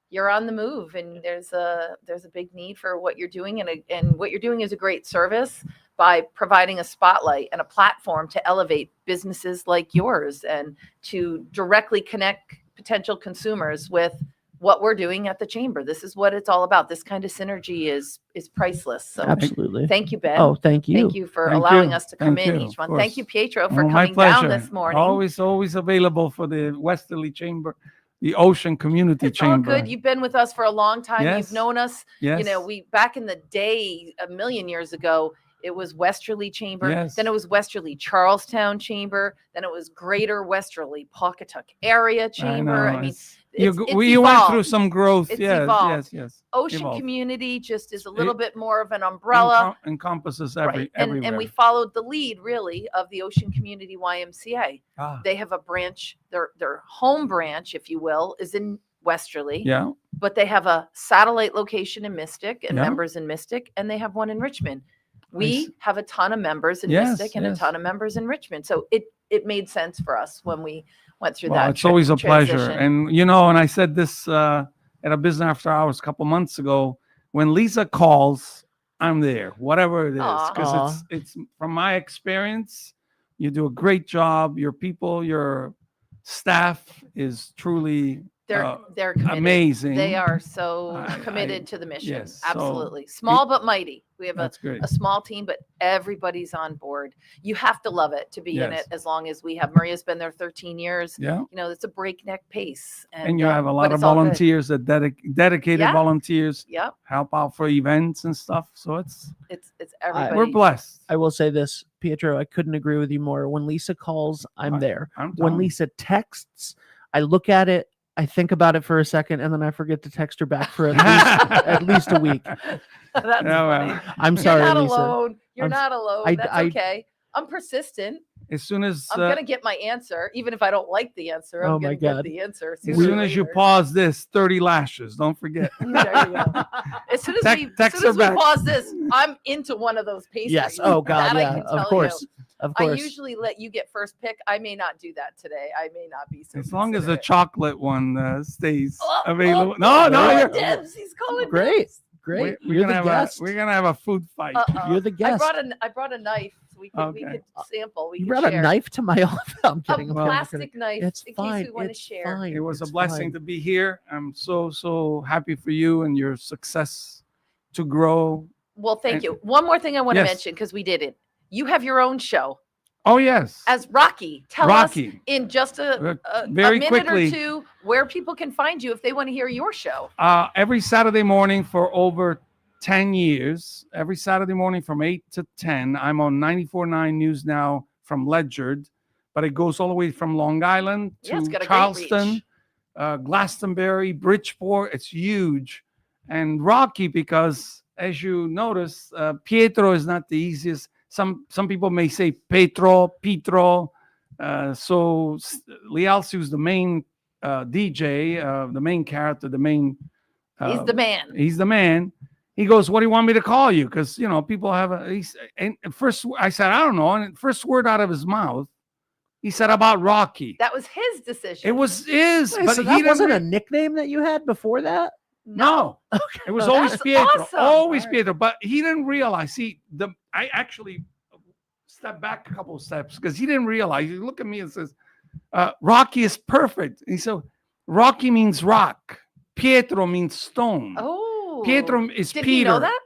Speaker 2: you're on the move, and there's a big need for what you're doing, and what you're doing is a great service by providing a spotlight and a platform to elevate businesses like yours and to directly connect potential consumers with what we're doing at the chamber. This is what it's all about. This kind of synergy is priceless. So
Speaker 1: Absolutely.
Speaker 2: thank you, Ben.
Speaker 1: Oh, thank you.
Speaker 2: Thank you for
Speaker 3: Thank
Speaker 2: allowing
Speaker 3: you.
Speaker 2: us to come
Speaker 3: Thank
Speaker 2: in
Speaker 3: you,
Speaker 2: each
Speaker 3: of
Speaker 2: month. Thank
Speaker 3: course.
Speaker 2: you, Pietro, for
Speaker 3: My
Speaker 2: coming down
Speaker 3: pleasure.
Speaker 2: this morning.
Speaker 3: Always available for the Westerly Chamber, the Ocean Community
Speaker 2: It's all
Speaker 3: Chamber.
Speaker 2: good. You've been with us for a long time.
Speaker 3: Yes.
Speaker 2: You've known us.
Speaker 3: Yes.
Speaker 2: You know, we back in the day, a million years ago, it was Westerly Chamber.
Speaker 3: Yes.
Speaker 2: Then it was Westerly Charlestown Chamber. Then it was Greater Westerly Pawcatuck Area Chamber. I mean, it's
Speaker 3: you went through
Speaker 2: evolved.
Speaker 3: some growth.
Speaker 2: It's
Speaker 3: Yes,
Speaker 2: evolved.
Speaker 3: yes.
Speaker 2: Ocean
Speaker 3: Evolved.
Speaker 2: Community just is a little
Speaker 3: It
Speaker 2: bit more of an umbrella.
Speaker 3: Encompasses
Speaker 2: Right.
Speaker 3: everywhere.
Speaker 2: And we followed the lead, really, of the Ocean Community YMCA.
Speaker 3: Ah,
Speaker 2: They have a branch, their home branch, if you will, is in Westerly.
Speaker 3: yeah.
Speaker 2: But they have a satellite location in Mystic and
Speaker 3: Yeah.
Speaker 2: members in Mystic, and they have one in Richmond.
Speaker 3: I
Speaker 2: We
Speaker 3: see.
Speaker 2: have a ton of members in
Speaker 3: Yes,
Speaker 2: Mystic and a
Speaker 3: yes.
Speaker 2: ton of members in Richmond. So it made sense for us when we went through
Speaker 3: Well,
Speaker 2: that.
Speaker 3: it's always a pleasure.
Speaker 2: transition.
Speaker 3: And, and I said this at a business after hours a couple months ago, when Lisa calls, I'm there, whatever it is.
Speaker 2: Aw.
Speaker 3: Because it's from my experience, you do a great job. Your people, your staff is truly
Speaker 2: They're committed.
Speaker 3: amazing.
Speaker 2: They are so
Speaker 3: I-
Speaker 2: committed to the mission.
Speaker 3: yes, so
Speaker 2: Absolutely. Small but mighty. We have
Speaker 3: That's great.
Speaker 2: a small team, but everybody's on board. You have to love it to be in
Speaker 3: Yes.
Speaker 2: it as long as we have. Maria's been there 13 years.
Speaker 3: Yeah.
Speaker 2: You know, it's a breakneck pace.
Speaker 3: And you have a
Speaker 2: but
Speaker 3: lot of
Speaker 2: it's all good.
Speaker 3: volunteers that dedicated
Speaker 2: Yeah.
Speaker 3: volunteers
Speaker 2: Yep.
Speaker 3: help out for events and stuff. So it's
Speaker 2: It's everybody.
Speaker 3: we're blessed.
Speaker 1: I will say this, Pietro, I couldn't agree with you more. When Lisa calls, I'm there.
Speaker 3: I'm
Speaker 1: When
Speaker 3: telling
Speaker 1: Lisa texts, I look at it, I think about it for a second, and then I forget to text her back for at least a week.
Speaker 2: That's
Speaker 3: Yeah, well,
Speaker 2: funny.
Speaker 1: I'm
Speaker 2: You're
Speaker 1: sorry,
Speaker 2: not
Speaker 1: Lisa.
Speaker 2: alone. You're
Speaker 1: I'm s-
Speaker 2: not alone.
Speaker 1: I-
Speaker 2: That's
Speaker 1: I-
Speaker 2: okay. I'm persistent.
Speaker 3: As soon as
Speaker 2: I'm gonna get my answer, even if I don't like the answer. I'm
Speaker 1: Oh my
Speaker 2: gonna get
Speaker 1: God.
Speaker 2: the answer.
Speaker 3: as
Speaker 2: sooner
Speaker 3: soon
Speaker 2: or
Speaker 3: as you
Speaker 2: later.
Speaker 3: pause this, 30 lashes. Don't forget.
Speaker 2: There you go. As soon as
Speaker 3: Text her
Speaker 2: we
Speaker 3: back.
Speaker 2: pause this, I'm into one of those pastries.
Speaker 1: Yes. Oh God.
Speaker 2: That I
Speaker 1: Yeah.
Speaker 2: can
Speaker 1: Of
Speaker 2: tell
Speaker 1: course.
Speaker 2: you.
Speaker 1: Of
Speaker 2: I
Speaker 1: course.
Speaker 2: usually let you get first pick. I may not do that today. I may not be so.
Speaker 3: As long as the
Speaker 2: considerate.
Speaker 3: chocolate one stays
Speaker 2: Oh,
Speaker 3: available.
Speaker 2: oh,
Speaker 3: No, no,
Speaker 1: oh,
Speaker 3: you're,
Speaker 2: dibs. He's calling
Speaker 1: Great.
Speaker 2: dibs.
Speaker 1: Great.
Speaker 3: we're
Speaker 1: You're
Speaker 3: gonna
Speaker 1: the
Speaker 3: have
Speaker 1: guest.
Speaker 3: we're gonna have a food fight.
Speaker 2: Uh-oh.
Speaker 1: You're the guest.
Speaker 2: I brought a knife. So we
Speaker 3: Okay.
Speaker 2: could sample. We
Speaker 1: You
Speaker 2: could
Speaker 1: brought
Speaker 2: share.
Speaker 1: a knife to my office. I'm
Speaker 2: A
Speaker 1: kidding. I'm kidding, I'm
Speaker 2: plastic
Speaker 1: kidding.
Speaker 2: knife
Speaker 1: It's
Speaker 2: in
Speaker 1: fine.
Speaker 2: case we want to
Speaker 1: It's
Speaker 2: share.
Speaker 1: fine.
Speaker 3: It was a
Speaker 1: It's
Speaker 3: blessing
Speaker 1: fine.
Speaker 3: to be here. I'm so happy for you and your success to grow.
Speaker 2: Well, thank
Speaker 3: And-
Speaker 2: you. One more thing I want to
Speaker 3: Yes.
Speaker 2: mention because we didn't. You have your own show
Speaker 3: Oh yes,
Speaker 2: as Rocky. Tell us
Speaker 3: Rocky.
Speaker 2: in just a
Speaker 3: Very
Speaker 2: minute
Speaker 3: quickly.
Speaker 2: or two where people can find you if they want to hear your show.
Speaker 3: Every Saturday morning for over 10 years, every Saturday morning from 8 to 10, I'm on 94.9 News Now from Ledyard, but it goes all the way from Long Island
Speaker 2: Yeah, it's
Speaker 3: to
Speaker 2: got a great
Speaker 3: Charleston,
Speaker 2: reach.
Speaker 3: Glastonbury, Bridgeport. It's huge. And Rocky, because as you notice, Pietro is not the easiest. Some people may say Pietro. So Lialsi, who's the main DJ, the main character, the main.
Speaker 2: He's the man.
Speaker 3: He's the man. He goes, "What do you want me to call you?" Because people have and first I said, "I don't know." And first word out of his mouth, he said about Rocky.
Speaker 2: That was his decision.
Speaker 3: It was his,
Speaker 1: Wait,
Speaker 3: but
Speaker 1: so
Speaker 3: he
Speaker 1: that
Speaker 3: didn't
Speaker 1: wasn't
Speaker 3: re-
Speaker 1: a nickname that you had before that?
Speaker 3: No, it was always
Speaker 2: That's
Speaker 3: Pietro,
Speaker 2: awesome.
Speaker 3: always
Speaker 2: Alright.
Speaker 3: Pietro. But he didn't realize. I actually stepped back a couple of steps because he didn't realize. He looked at me and says, "Rocky is perfect." And he said, "Rocky means rock. Pietro means stone.
Speaker 2: Oh,
Speaker 3: Pietro is
Speaker 2: Did
Speaker 3: Peter."
Speaker 2: he know that?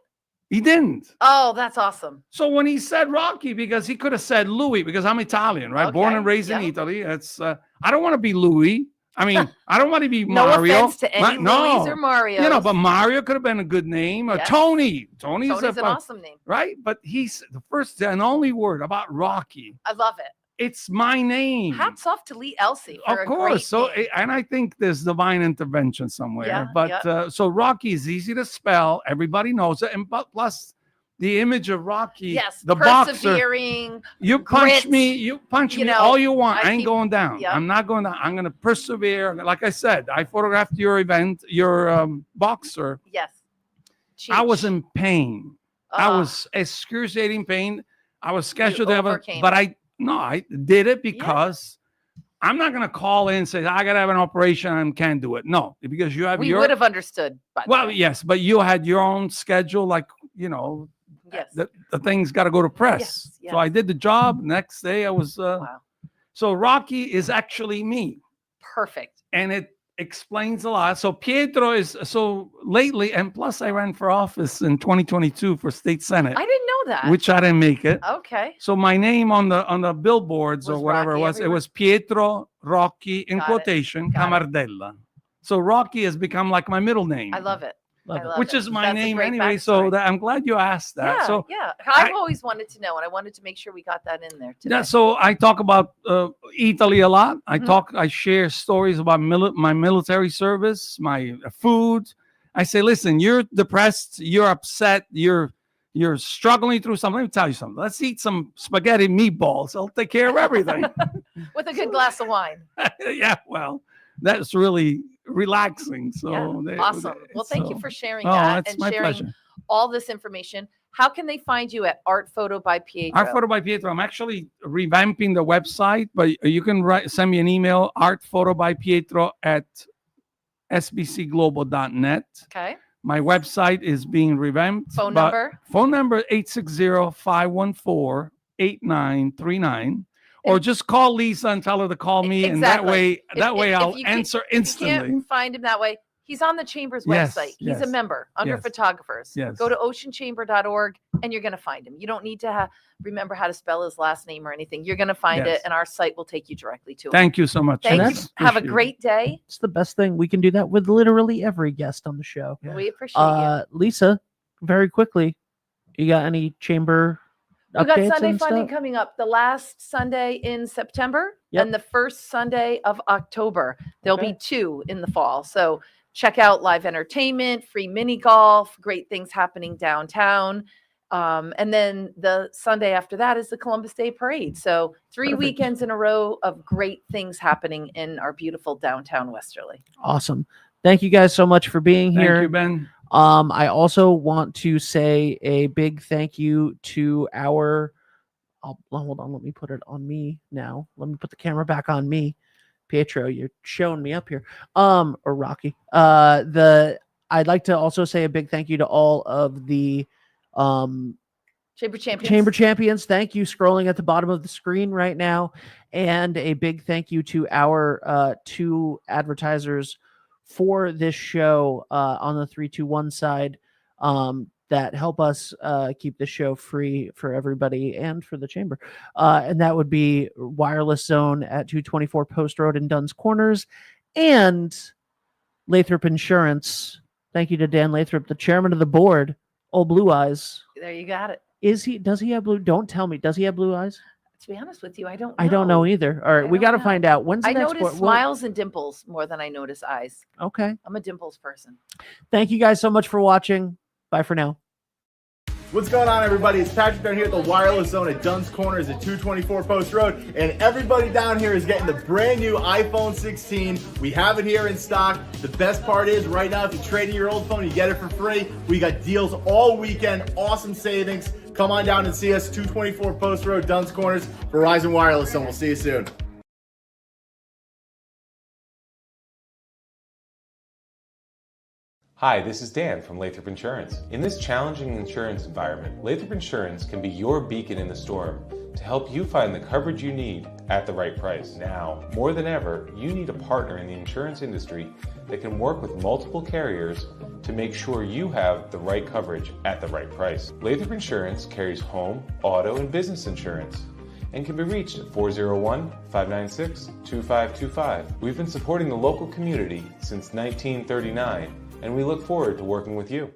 Speaker 3: He didn't.
Speaker 2: Oh, that's awesome.
Speaker 3: So when he said Rocky, because he could have said Louis, because I'm Italian, right? Born
Speaker 2: Okay,
Speaker 3: and raised in
Speaker 2: yeah.
Speaker 3: Italy. It's I don't want to be Louis. I mean, I don't want to be
Speaker 2: No
Speaker 3: Mario.
Speaker 2: offense to any Louis or Mario.
Speaker 3: But Mario could have been a good name. Or
Speaker 2: Yes.
Speaker 3: Tony. Tony's
Speaker 2: Tony's an awesome name.
Speaker 3: right? But he's the first and only word about Rocky.
Speaker 2: I love it.
Speaker 3: It's my name.
Speaker 2: Hats off to Lee Elsie.
Speaker 3: Of
Speaker 2: For a
Speaker 3: course.
Speaker 2: great
Speaker 3: So,
Speaker 2: name.
Speaker 3: and I think there's divine intervention somewhere.
Speaker 2: Yeah,
Speaker 3: But so Rocky is easy to spell. Everybody knows it. And but plus the image of Rocky,
Speaker 2: yes,
Speaker 3: the boxer.
Speaker 2: persevering.
Speaker 3: You punch
Speaker 2: grit,
Speaker 3: me,
Speaker 2: you know,
Speaker 3: all you want.
Speaker 2: I
Speaker 3: I ain't
Speaker 2: keep-
Speaker 3: going down.
Speaker 2: Yep.
Speaker 3: I'm not going down. I'm going to persevere. Like I said, I photographed your event, your boxer.
Speaker 2: Yes.
Speaker 3: I was
Speaker 2: Cheech.
Speaker 3: in pain. I
Speaker 2: Ah,
Speaker 3: was excruciating pain. I was scheduled to have
Speaker 2: overcame
Speaker 3: but
Speaker 2: it.
Speaker 3: I did it because I'm not going to call in and say, I got to have an operation and can't do it. No, because you have
Speaker 2: We would have understood. By the
Speaker 3: well,
Speaker 2: way.
Speaker 3: yes, but you had your own schedule, like, you know,
Speaker 2: Yes.
Speaker 3: the thing's got to go to press.
Speaker 2: Yes, yes.
Speaker 3: So I did the job. Next day I was,
Speaker 2: Wow.
Speaker 3: so Rocky is actually me.
Speaker 2: Perfect.
Speaker 3: And it explains a lot. So Pietro is, so lately, and plus I ran for office in 2022 for state senate,
Speaker 2: I didn't know that.
Speaker 3: which I didn't make it.
Speaker 2: Okay.
Speaker 3: So my name on the billboards
Speaker 2: Was
Speaker 3: or whatever
Speaker 2: Rocky
Speaker 3: it
Speaker 2: everywhere?
Speaker 3: was Pietro Rocky in
Speaker 2: Got it.
Speaker 3: quotation
Speaker 2: Got it.
Speaker 3: Camardella. So Rocky has become like my middle name.
Speaker 2: I love it.
Speaker 1: Love
Speaker 2: I
Speaker 1: it.
Speaker 2: love
Speaker 3: Which
Speaker 2: it.
Speaker 3: is my
Speaker 2: That's a
Speaker 3: name
Speaker 2: great
Speaker 3: anyway.
Speaker 2: backstory.
Speaker 3: So that I'm glad you asked that.
Speaker 2: Yeah,
Speaker 3: So
Speaker 2: yeah. I've
Speaker 3: I-
Speaker 2: always wanted to know, and I wanted to make sure we got that in there today.
Speaker 3: yeah, so I talk about Italy a lot.
Speaker 2: Mhm.
Speaker 3: I share stories about my military service, my food. I say, listen, you're depressed, you're upset, you're struggling through something. Let me tell you something. Let's eat some spaghetti meatballs. I'll take care of everything.
Speaker 2: With a good glass of wine.
Speaker 3: Yeah, well, that's really relaxing. So
Speaker 2: Yeah, awesome. Well, thank you for sharing that
Speaker 3: it's
Speaker 2: and
Speaker 3: my
Speaker 2: sharing
Speaker 3: pleasure.
Speaker 2: all this information. How can they find you at Artphoto by Pietro?
Speaker 3: Artphoto by Pietro. I'm actually revamping the website, but you can send me an email, artphotobypietro@sbcglobal.net.
Speaker 2: Okay.
Speaker 3: My website is being revamped.
Speaker 2: Phone
Speaker 3: but
Speaker 2: number?
Speaker 3: Phone number 860-514-8939. Or just call Lisa and tell her to call me, and that
Speaker 2: Exactly.
Speaker 3: way
Speaker 2: If
Speaker 3: I'll
Speaker 2: you can't-
Speaker 3: answer
Speaker 2: If you
Speaker 3: instantly.
Speaker 2: can't find him that way, he's on the Chamber's
Speaker 3: Yes,
Speaker 2: website. He's a
Speaker 3: yes,
Speaker 2: member under
Speaker 3: yes,
Speaker 2: photographers.
Speaker 3: yes.
Speaker 2: Go to oceanchamber.org and you're going to find him. You don't need to remember how to spell his last name or anything. You're going to find
Speaker 3: Yes.
Speaker 2: it, and our site will take you directly to him.
Speaker 3: Thank you so much.
Speaker 2: Thank you.
Speaker 1: That's-
Speaker 2: Have a
Speaker 3: Appreciate it.
Speaker 2: great day.
Speaker 1: It's the best thing. We can do that with literally every guest on the show.
Speaker 3: Yeah.
Speaker 2: We appreciate
Speaker 1: Lisa, very quickly, you got any chamber
Speaker 2: you. We got
Speaker 1: updates
Speaker 2: Sunday
Speaker 1: and
Speaker 2: funding
Speaker 1: stuff?
Speaker 2: coming up the last Sunday in September
Speaker 1: Yep.
Speaker 2: and the first Sunday of October. There'll
Speaker 1: Okay.
Speaker 2: be 2 in the fall. So check out live entertainment, free mini golf, great things happening downtown. And then the Sunday after that is the Columbus Day Parade. So 3
Speaker 1: Perfect.
Speaker 2: weekends in a row of great things happening in our beautiful downtown Westerly.
Speaker 1: Awesome. Thank you guys so much for being
Speaker 3: Thank
Speaker 1: here.
Speaker 3: you, Ben.
Speaker 1: I also want to say a big thank you to our. Hold on. Let me put it on me now. Let me put the camera back on me. Pietro, you're showing me up here. Or Rocky. I'd like to also say a big thank you to all of the
Speaker 2: Chamber champions.
Speaker 1: Chamber champions. Thank you. Scrolling at the bottom of the screen right now. And a big thank you to our 2 advertisers for this show on the 321 side that help us keep the show free for everybody and for the chamber. And that would be Wireless Zone at 224 Post Road in Dunn's Corners and Lathrop Insurance. Thank you to Dan Lathrop, the chairman of the board. Old Blue Eyes.
Speaker 2: There you got it.
Speaker 1: Does he have blue? Don't tell me. Does he have blue eyes?
Speaker 2: To be honest with you, I don't know.
Speaker 1: I don't know either. All right,
Speaker 2: I
Speaker 1: we
Speaker 2: don't
Speaker 1: got to
Speaker 2: know.
Speaker 1: find out. When's the
Speaker 2: I
Speaker 1: next
Speaker 2: notice
Speaker 1: board?
Speaker 2: smiles and dimples more than I notice eyes.
Speaker 1: Okay.
Speaker 2: I'm a dimples person.
Speaker 1: Thank you guys so much for watching. Bye for now.
Speaker 4: What's going on, everybody? It's Patrick down here at the Wireless Zone at Dunn's Corners at 224 Post Road, and everybody down here is getting the brand new iPhone 16. We have it here in stock. The best part is right now, if you trade in your old phone, you get it for free. We got deals all weekend, awesome savings. Come on down and see us, 224 Post Road, Dunn's Corners, Verizon Wireless Zone. We'll see you soon.
Speaker 5: Hi, this is Dan from Lathrop Insurance. In this challenging insurance environment, Lathrop Insurance can be your beacon in the storm to help you find the coverage you need at the right price. Now, more than ever, you need a partner in the insurance industry that can work with multiple carriers to make sure you have the right coverage at the right price. Lathrop Insurance carries home, auto, and business insurance and can be reached at 401-596-2525. We've been supporting the local community since 1939, and we look forward to working with you.